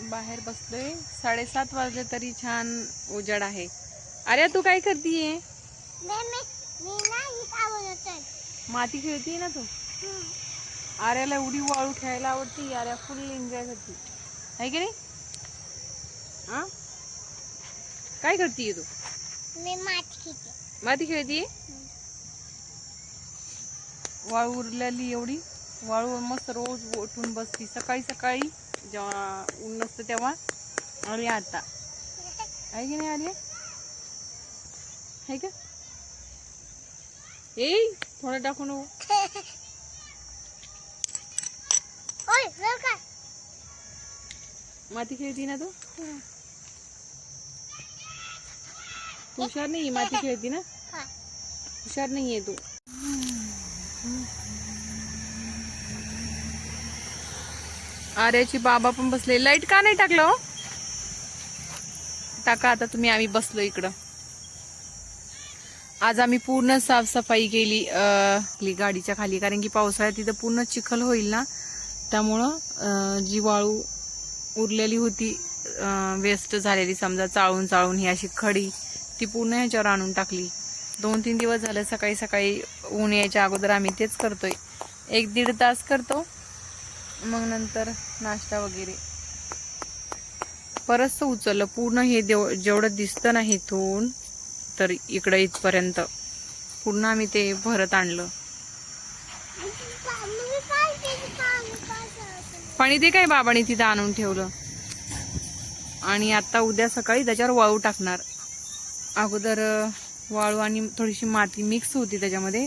बाहेर बसलोय. 7:30 वाजले तरी छान उजाड आहे. अरे तू काय करतीये? माती खेळतीये ना तू? आर्याला उडी वाळू खेळायला आवडती. आर्या फुल एन्जॉय करते आहे की नाही? हा काय करतीये तू? मी माती खेळतीये. वाळू उरलेली एवढी वाळू मस्त रोज उठून बसती. सकाळी सकाळी जेव्हा ऊन नसतं तेव्हा आणि आता आहे की नाही आर्या? आहे का? ए थोडं टाकू नको. माती खेळती ना तू? हुशार नाही माती खेळती ना? हुशार नाहीये तू. आर्याची बाबा पण बसले. लाईट का नाही टाकलं हो? टाका आता तुम्ही. आम्ही बसलो इकडं. आज आम्ही पूर्ण साफसफाई केली गाडीच्या खाली, कारण की पावसाळ्यात तिथं पूर्ण चिखल होईल ना, त्यामुळं जी वाळू उरलेली होती वेस्ट झालेली समजा चाळून चाळून ही अशी खडी ती पूर्ण ह्याच्यावर आणून टाकली. 2-3 दिवस झाले सकाळी सकाळी ऊन यायच्या अगोदर आम्ही तेच करतोय. 1-1.5 तास करतो, मग नंतर नाश्ता वगैरे. परत उचललं पूर्ण हे जेवढं दिसतं ना इथून तर इकडं इथपर्यंत पूर्ण आम्ही ते भरत आणलं. पाणी ते काय बाबांनी तिथं आणून ठेवलं. आणि आता उद्या सकाळी त्याच्यावर वाळू टाकणार. अगोदर वाळू आणि थोडीशी माती मिक्स होती त्याच्यामध्ये.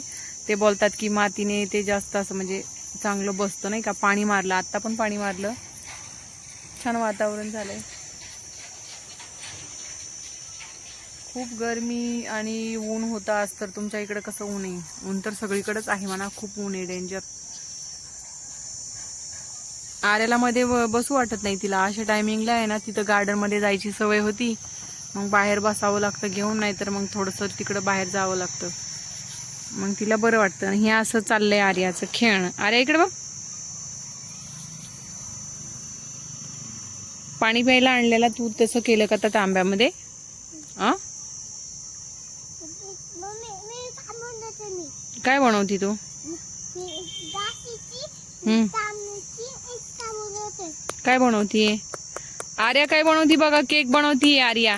ते बोलतात की मातीने ते जास्त असं म्हणजे चांगलं बसतं नाही का. पाणी मारलं, आता पण पाणी मारलं. छान वातावरण झालंय. खूप गरमी आणि ऊन होतं आज तर. तुमच्या इकडे कसं ऊन आहे? ऊन तर सगळीकडेच आहे म्हणा. खूप ऊन आहे, डेंजर. आर्याला मध्ये बसू वाटत नाही तिला. अशा टायमिंगला आहे ना तिथं गार्डन मध्ये जायची सवय होती. मग बाहेर बसावं लागतं घेऊन, नाही तर मग थोडंसं तिकडं बाहेर जावं लागतं. मग तिला बरं वाटतं. हे असं चाललंय आर्याचं खेळणं. आर्या इकडे बघ. पाणी प्यायला आणलेला तू तसं केलं का त्या तांब्यामध्ये? काय बनवती तू? काय बनवतीये आर्या? काय बनवती बघा? केक बनवतीये आर्या.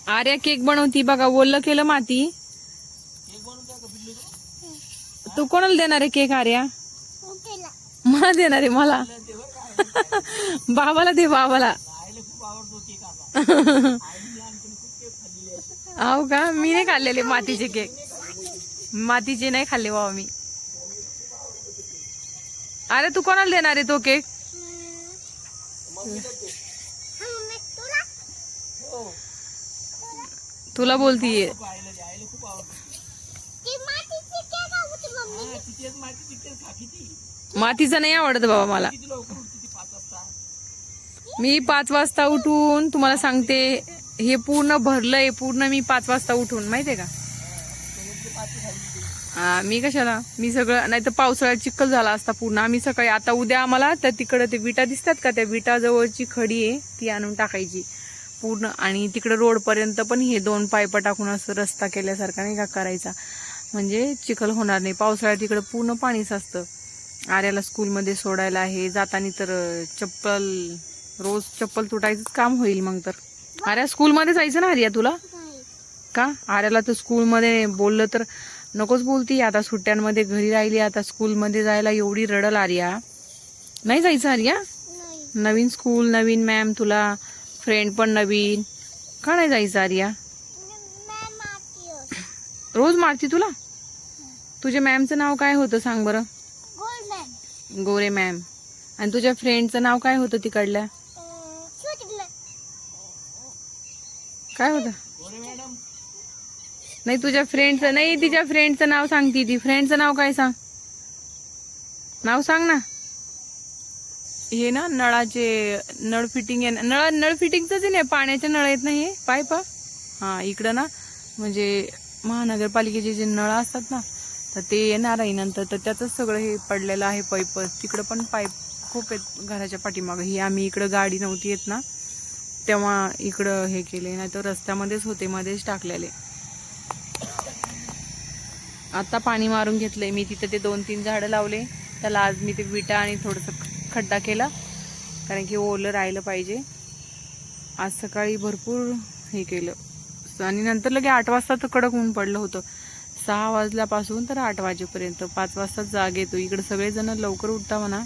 आर्या केक बनवती बघा. ओलं केलं माती. तू कोणाला देणार आहे केक आर्या? मला देणार आहे. मला बाबाला दे, बाबाला. हो का? मी नाही खाल्लेले मातीचे केक. मातीचे नाही खाल्ले बाबा मी. अरे तू कोणाला देणार आहे तो केक? तुला बोलतीये. मातीचा नाही आवडत बाबा मला. मी 5 वाजता उठून तुम्हाला सांगते, हे पूर्ण भरलंय. पूर्ण मी 5 वाजता उठून, माहितीये का? मी कशाला? मी सगळं, नाही तर पावसाळ्यात चिखल झाला असता पूर्ण. आम्ही सकाळी आता उद्या आम्हाला त्या तिकडे ते विटा दिसतात का, त्या विटा जवळची खडी आहे ती आणून टाकायची पूर्ण. आणि तिकडे रोड पर्यंत पण हे 2 पाईप टाकून असं रस्ता केल्यासारखा नाही का करायचा, म्हणजे चिखल होणार नाही. पावसाळ्यात तिकडे पूर्ण पाणी साचतं. आर्याला स्कूलमध्ये सोडायला आहे जातानी तर रोज चप्पल तुटायचंच काम होईल मग तर. आर्या स्कूलमध्ये जायचं ना आर्या तुला? का? आर्याला तर स्कूलमध्ये बोललं तर नकोच बोलती. आता सुट्ट्यांमध्ये घरी राहिली, आता स्कूलमध्ये जायला एवढी रडल आर्या. नाही जायचं आर्या? नवीन स्कूल, नवीन मॅम, तुला फ्रेंड पण नवीन. का नाही जायचं आर्या? रोज मारती तुला? तुझ्या मॅमचं नाव काय होतं सांग बरं? गोरे मॅम. आणि तुझ्या फ्रेंडचं नाव काय होतं तिकडल्या? काय होतं? नाही तुझ्या फ्रेंडचं नाही, तिच्या फ्रेंडचं नाव सांगती ती. फ्रेंडचं नाव काय सांग? नाव सांग ना. हे ना नळाचे नळ फिटिंग आहे. नळ फिटिंगच नाही, पाण्याचे नळ आहेत ना हे पाईप. हा इकडं ना म्हणजे महानगरपालिकेचे जे नळ असतात ना, तर ते येणार आहे नंतर. तर त्याच सगळं हे पडलेलं आहे पाईप. तिकडं पण पाईप खूप आहेत घराच्या पाठीमागं. ही आम्ही इकडं गाडी नव्हती येत ना तेव्हा इकडं हे केले, नाही तर रस्त्यामध्येच होते, मध्येच टाकलेले. आता पाणी मारून घेतलंय मी. तिथं ते 2-3 झाडं लावले. त्याला आज मी ते विटा आणि थोडंसं खड्डा केला, कारण की ओलं राहिलं पाहिजे. आज सकाळी भरपूर हे केलं आणि नंतर लगे 8 वाजता तर कडक ऊन पडलं होतं. 6 वाजल्यापासून तर 8 वाजेपर्यंत. 5 वाजता जाग येतो. इकडे सगळेजण लवकर उठता म्हणा,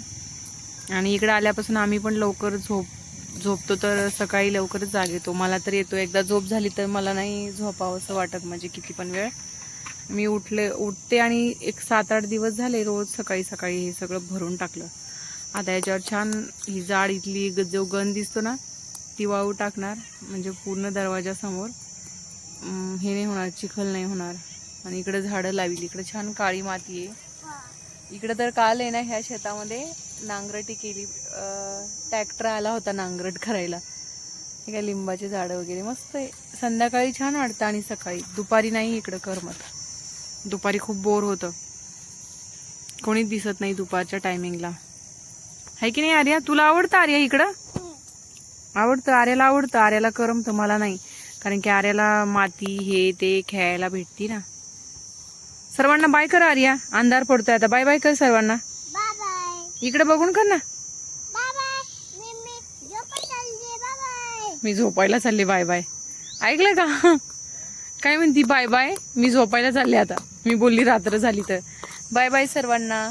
आणि इकडे आल्यापासून आम्ही पण लवकर झोपतो, तर सकाळी लवकरच जाग येतो. मला तर येतो. एकदा झोप झाली तर मला नाही झोपावं असं वाटत, म्हणजे किती पण वेळ मी उठते. आणि एक 7-8 दिवस झाले रोज सकाळी सकाळी हे सगळं भरून टाकलं. आता याच्यावर छान ही जाड इथली जो गण दिसतो ना ती वाळू टाकणार, म्हणजे पूर्ण दरवाजासमोर हे नाही होणार, चिखल नाही होणार. आणि इकडे झाडं लावली. इकडे छान काळी माती आहे. इकडे तर काल आहे ना ह्या शेतामध्ये नांगरटी केली. ट्रॅक्टर आला होता नांगरट करायला. हे काय लिंबाचे झाडं वगैरे मस्त आहे. संध्याकाळी छान वाटतं आणि सकाळी. दुपारी नाही इकडं करमत. दुपारी खूप बोर होतं, कोणीच दिसत नाही दुपारच्या टायमिंगला. आहे की नाही आर्या? तुला आवडतं आर्या इकडं? आवडतं आर्याला, आवडतं आर्याला. करमतं, मला नाही, कारण की आर्याला माती हे ते खेळायला भेटती ना. सर्वांना बाय कर आर्या, अंधार पडतोय आता. बाय बाय कर सर्वांना. इकडे बघून कर ना. मी झोपायला चालले. Bye bye. ऐकलं का? काय म्हणती? बाय बाय, मी झोपायला चालले आता. मी बोलली रात्र झाली तर. बाय बाय सर्वांना.